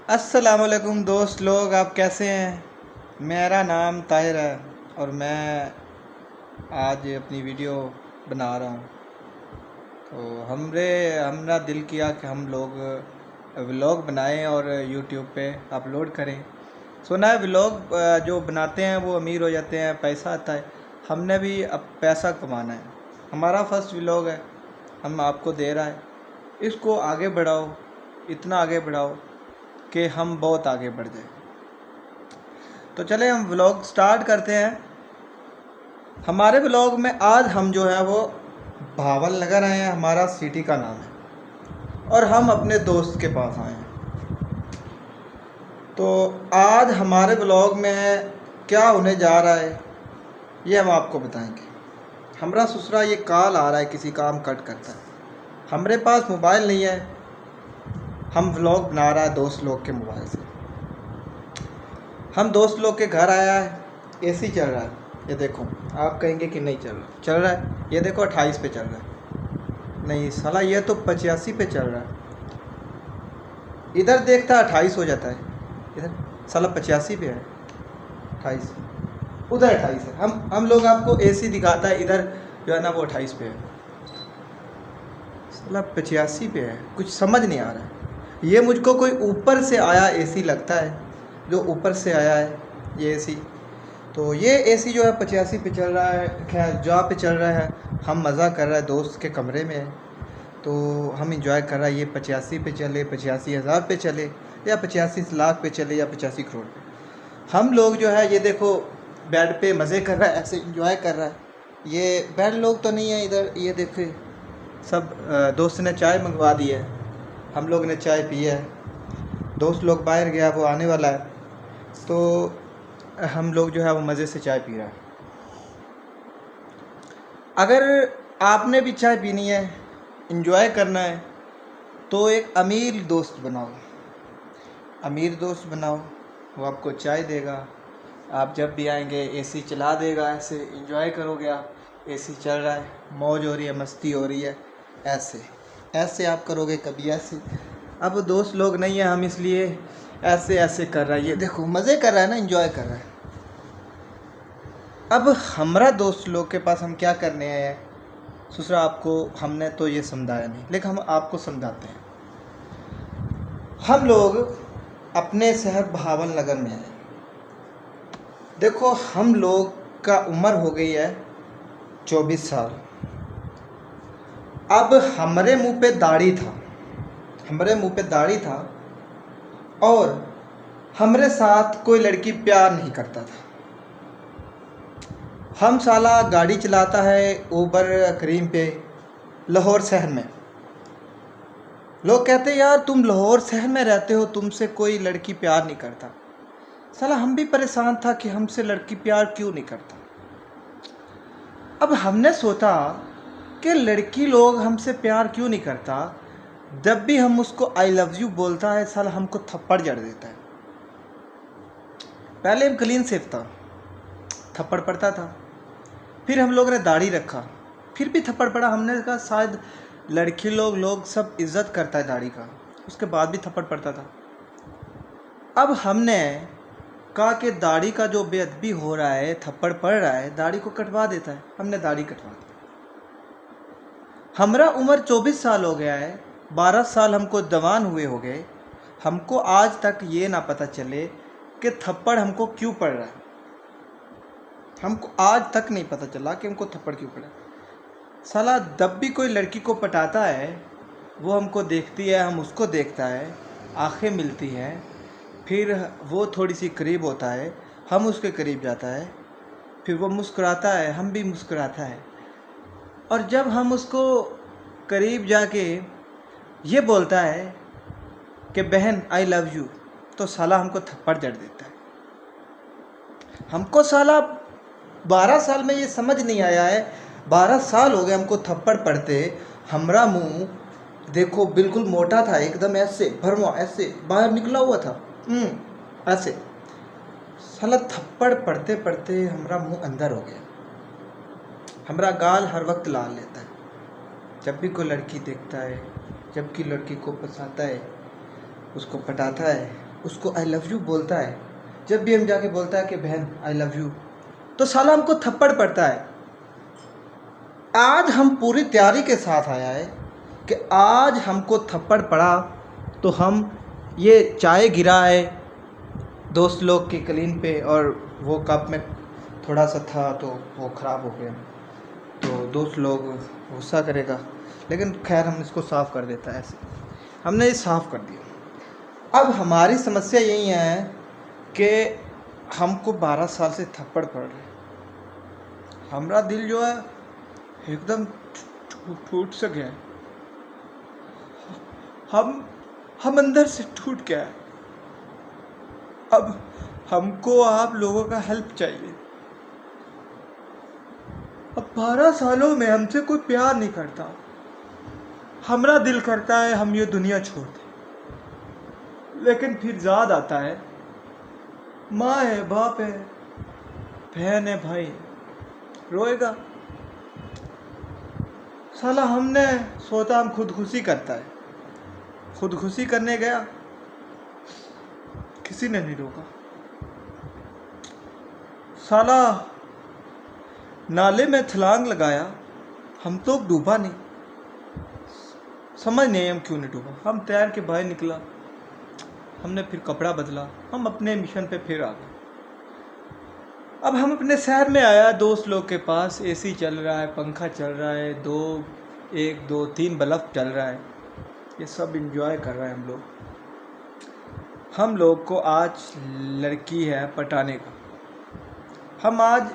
अस्सलाम वालेकुम दोस्त लोग, आप कैसे हैं। मेरा नाम ताहिर है और मैं आज अपनी वीडियो बना रहा हूँ। तो हमरा दिल किया कि हम लोग व्लॉग बनाएं और यूट्यूब पे अपलोड करें। सुना है व्लॉग जो बनाते हैं वो अमीर हो जाते हैं, पैसा आता है। हमने भी अब पैसा कमाना है। हमारा फर्स्ट व्लॉग है, हम आपको दे रहा है। इसको आगे बढ़ाओ, इतना आगे बढ़ाओ कि हम बहुत आगे बढ़ जाए। तो चले हम व्लॉग स्टार्ट करते हैं। हमारे व्लॉग में आज हम जो है वो भावल नगर आए हैं, हमारा सिटी का नाम है, और हम अपने दोस्त के पास आए हैं। तो आज हमारे व्लॉग में क्या होने जा रहा है ये हम आपको बताएंगे। हमारा ससुरा ये कॉल आ रहा है, किसी काम कट करता है। हमारे पास मोबाइल नहीं है, हम व्लॉग बना रहा है दोस्त लोग के मोबाइल से। हम दोस्त लोग के घर आया है, एसी चल रहा है। ये देखो, आप कहेंगे कि नहीं चल रहा है। ये देखो 28 पे चल रहा है। नहीं साला, ये तो 85 पे चल रहा है। इधर देखता है 28 हो जाता है, इधर साला 85 पे है। 28 उधर 28 है। हम लोग आपको एसी दिखाता है, इधर जो है ना वो 28 पे है। साला 85 पे है, कुछ समझ नहीं आ रहा है। ये मुझको कोई ऊपर से आया एसी लगता है, जो ऊपर से आया है ये एसी। तो ये एसी जो है 85 पे चल रहा है। खैर जहाँ पे चल रहा है, हम मज़ा कर रहा है, दोस्त के कमरे में है तो हम इंजॉय कर रहा है। ये 85 पे चले, 85,000 पे चले, या 85 लाख पे चले, या 85 करोड़ पे, हम लोग जो है ये देखो बेड पे मज़े कर रहा है, ऐसे इंजॉय कर रहा है। ये बेड लोग तो नहीं है इधर, ये देखो सब दोस्त ने चाय मंगवा दी है, हम लोग ने चाय पी है। दोस्त लोग बाहर गया, वो आने वाला है, तो हम लोग जो है वो मज़े से चाय पी रहा है। अगर आपने भी चाय पीनी है, इंजॉय करना है, तो एक अमीर दोस्त बनाओ। अमीर दोस्त बनाओ, वो आपको चाय देगा। आप जब भी आएंगे एसी चला देगा, ऐसे इंजॉय करोगे आप। एसी चल रहा है, मौज हो रही है, मस्ती हो रही है, ऐसे ऐसे आप करोगे, कभी ऐसे। अब दोस्त लोग नहीं है, हम इसलिए ऐसे ऐसे कर रहा है। ये देखो मज़े कर रहा है ना, इंजॉय कर रहा है। अब हमारा दोस्त लोग के पास हम क्या करने आए हैं, दूसरा आपको हमने तो ये समझाया नहीं, लेकिन हम आपको समझाते हैं। हम लोग अपने शहर बहावल नगर में आए। देखो हम लोग का उम्र हो गई है 24 साल। अब हमारे मुंह पे दाढ़ी था, हमारे मुंह पे दाढ़ी था, और हमारे साथ कोई लड़की प्यार नहीं करता था। हम साला गाड़ी चलाता है ऊबर करीम पे लाहौर शहर में। लोग कहते यार तुम लाहौर शहर में रहते हो, तुमसे कोई लड़की प्यार नहीं करता। साला हम भी परेशान था कि हमसे लड़की प्यार क्यों नहीं करता। अब हमने सोचा कि लड़की लोग हमसे प्यार क्यों नहीं करता। जब भी हम उसको आई लव यू बोलता है, साला हमको थप्पड़ जड़ देता है। पहले हम क्लीन सेफ था, थप्पड़ पड़ता था। फिर हम लोग ने दाढ़ी रखा, फिर भी थप्पड़ पड़ा। हमने कहा शायद लड़की लोग सब इज्जत करता है दाढ़ी का, उसके बाद भी थप्पड़ पड़ता था। अब हमने कहा कि दाढ़ी का जो बेअदबी हो रहा है, थप्पड़ पड़ रहा है, दाढ़ी को कटवा देता है। हमने दाढ़ी कटवा दी। हमारा उम्र 24 साल हो गया है, 12 साल हमको जवान हुए हो गए। हमको आज तक ये ना पता चले कि थप्पड़ हमको क्यों पड़ रहा है। हमको आज तक नहीं पता चला कि हमको थप्पड़ क्यों पड़ा। साला जब भी कोई लड़की को पटाता है, वो हमको देखती है, हम उसको देखता है, आंखें मिलती हैं, फिर वो थोड़ी सी करीब होता है, हम उसके करीब जाता है, फिर वो मुस्कुराता है, हम भी मुस्कुराता है, और जब हम उसको करीब जाके ये बोलता है कि बहन आई लव यू, तो साला हमको थप्पड़ जड़ देता है। हमको साला 12 साल में ये समझ नहीं आया है। 12 साल हो गए हमको थप्पड़ पड़ते। हमारा मुंह देखो बिल्कुल मोटा था, एकदम ऐसे भरवा, ऐसे बाहर निकला हुआ था, ऐसे। साला थप्पड़ पड़ते पड़ते हमारा मुंह अंदर हो गया। हमारा गाल हर वक्त लाल लेता है जब भी कोई लड़की देखता है, जब कि लड़की को पसंद है, उसको पटाता है, उसको आई लव यू बोलता है, जब भी हम जाके बोलता है कि बहन आई लव यू, तो साला हमको थप्पड़ पड़ता है। आज हम पूरी तैयारी के साथ आया है कि आज हमको थप्पड़ पड़ा तो हम ये चाय गिरा है दोस्त लोग की कलीन पे, और वो कप में थोड़ा सा था तो वो ख़राब हो गया, तो दोस्त लोग गुस्सा करेगा, लेकिन खैर हम इसको साफ़ कर देता है। ऐसे हमने ये साफ़ कर दिया। अब हमारी समस्या यही है कि हमको 12 साल से थप्पड़ पड़ रहे, हमारा दिल जो है एकदम टूट सा गया है, हम अंदर से टूट गया है। अब हमको आप लोगों का हेल्प चाहिए। अब 12 सालों में हमसे कोई प्यार नहीं करता, हमारा दिल करता है हम ये दुनिया छोड़ दें, लेकिन फिर याद आता है माँ है, बाप है, बहन है, भाई, रोएगा। साला हमने सोचा हम खुदकुशी करता है, खुदकुशी करने गया, किसी ने नहीं रोका। साला नाले में छलांग लगाया, हम तो डूबा नहीं, समझ नहीं हम क्यों नहीं डूबा। हम तैर के बाहर निकला, हमने फिर कपड़ा बदला, हम अपने मिशन पे फिर आ गए। अब हम अपने शहर में आया, दोस्त लोग के पास एसी चल रहा है, पंखा चल रहा है, 1 2 3 बल्ब चल रहा है, ये सब एंजॉय कर रहे हैं हम लोग। हम लोग को आज लड़की है पटाने का, हम आज